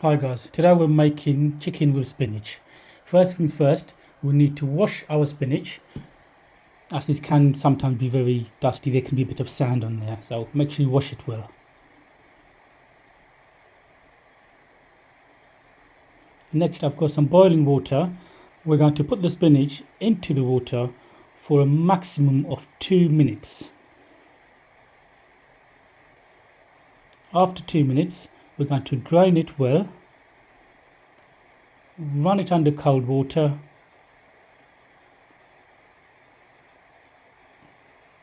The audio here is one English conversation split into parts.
Hi guys, today we're making chicken with spinach. First things first, we need to wash our spinach, as this can sometimes be very dusty. There can be a bit of sand on there, so make sure you wash it well. Next, I've got some boiling water. We're going to put the spinach into the water for a maximum of 2 minutes. After 2 minutes, we're going to drain it well, run it under cold water,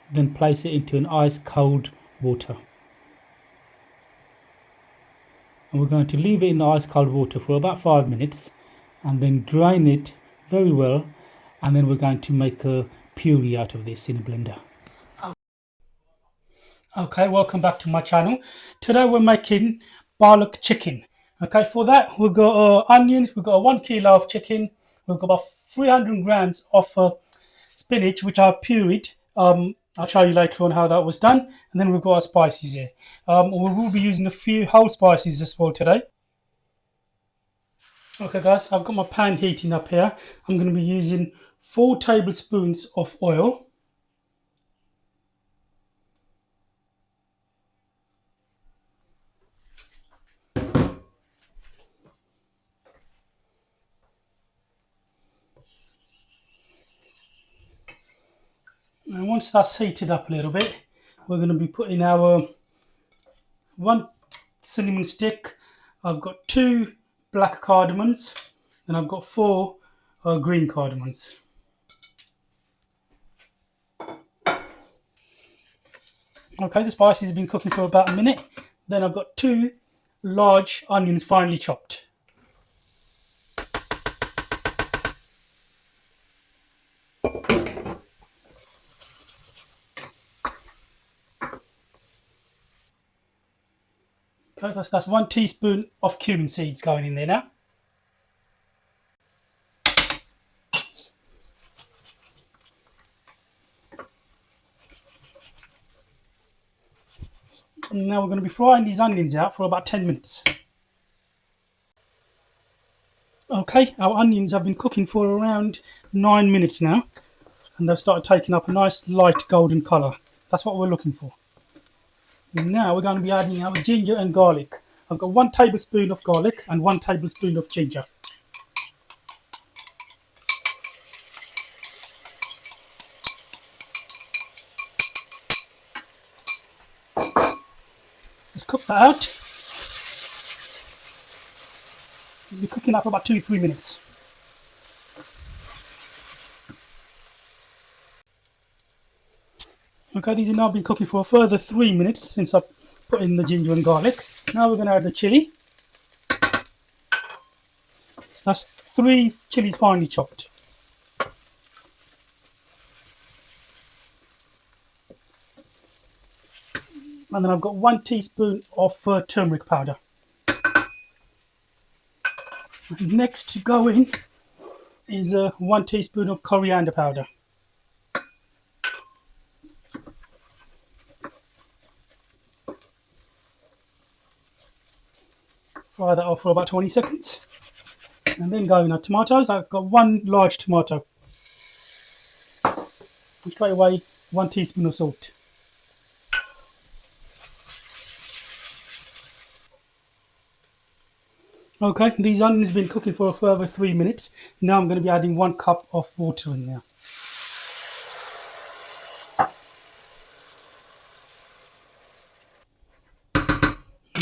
then place it into an ice cold water. And we're going to leave it in the ice cold water for about 5 minutes and then drain it very well, and then we're going to make a puree out of this in a blender. Okay, welcome back to my channel. Today we're making Palak chicken. Okay, for that we've got onions, we've got 1 kilo of chicken, we've got about 300 grams of spinach which I pureed. I'll show you later on how that was done. And then we've got our spices here. We will be using a few whole spices as well today. Okay guys, I've got my pan heating up here. I'm going to be using 4 tablespoons of oil. And once that's heated up a little bit, we're going to be putting our 1 cinnamon stick. I've got 2 black cardamons, and I've got 4 green cardamons. Okay, the spices have been cooking for about a minute. Then I've got 2 large onions finely chopped. Okay, that's 1 teaspoon of cumin seeds going in there now. And now we're going to be frying these onions out for about 10 minutes. Okay, our onions have been cooking for around 9 minutes now, and they've started taking up a nice light golden colour. That's what we're looking for. And now we're going to be adding our ginger and garlic. I've got 1 tablespoon of garlic and 1 tablespoon of ginger. Let's cook that out. We'll be cooking that for about 2-3 minutes. Okay, these have now been cooking for a further 3 minutes since I've put in the ginger and garlic. Now we're going to add the chilli. That's 3 chillies finely chopped. And then I've got 1 teaspoon of turmeric powder. And next to go in is 1 teaspoon of coriander powder. Fry that off for about 20 seconds. And then go in our tomatoes. I've got 1 large tomato. And straight away 1 teaspoon of salt. Okay, these onions have been cooking for a further 3 minutes. Now I'm going to be adding 1 cup of water in there.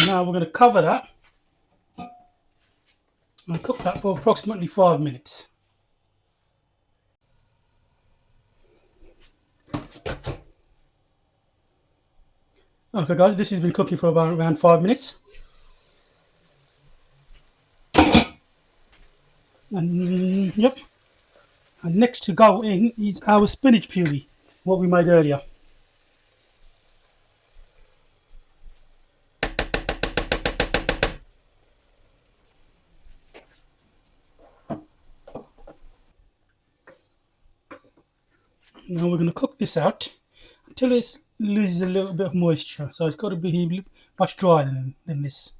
Now we're going to cover that and cook that for approximately 5 minutes. Okay guys, this has been cooking for around 5 minutes. And yep. And next to go in is our spinach puree, what we made earlier. Now we're going to cook this out until it loses a little bit of moisture. So it's got to be much drier than this.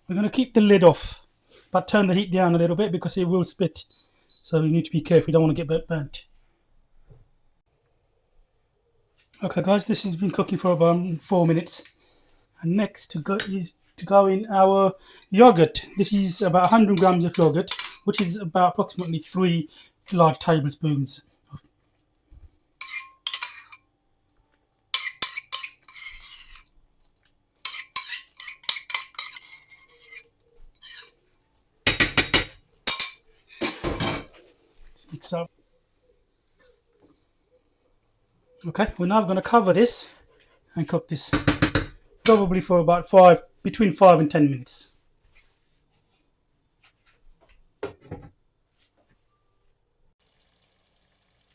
We're going to keep the lid off, but turn the heat down a little bit because it will spit. So you need to be careful. You don't want to get burnt. Okay, guys, this has been cooking for about 4 minutes. And next is to go in our yogurt. This is about 100 grams of yogurt, which is about approximately 3 large tablespoons. Let's mix up. Okay, we're now going to cover this and cook this probably for about between 5 and 10 minutes.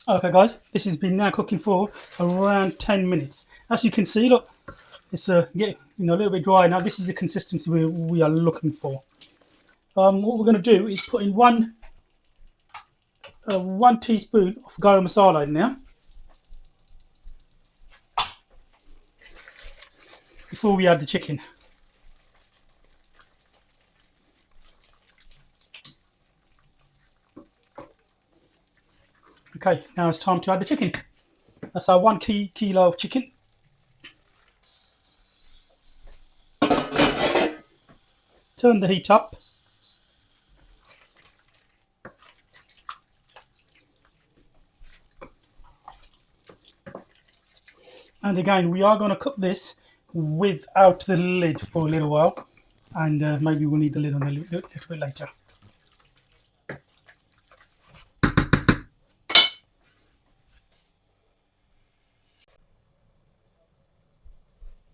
Okay, guys, this has been now cooking for around 10 minutes. As you can see, look, it's getting a little bit dry now. This is the consistency we are looking for. What we're going to do is put in one teaspoon of garam masala in there before we add the chicken. Okay, now it's time to add the chicken. That's our 1 kilo of chicken. Turn the heat up. And again, we are going to cook this without the lid for a little while. And maybe we'll need the lid on a little bit later.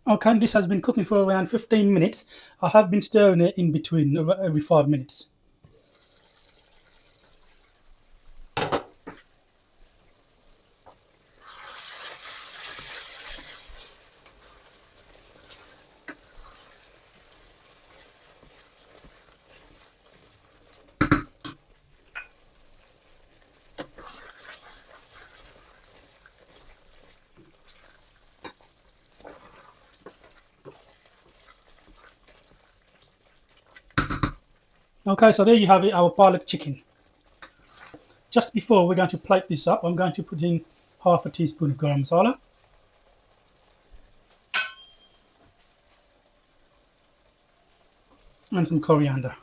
Okay, this has been cooking for around 15 minutes. I have been stirring it in between every 5 minutes. Okay, so there you have it, our Palak chicken. Just before we're going to plate this up, I'm going to put in half a teaspoon of garam masala. And some coriander.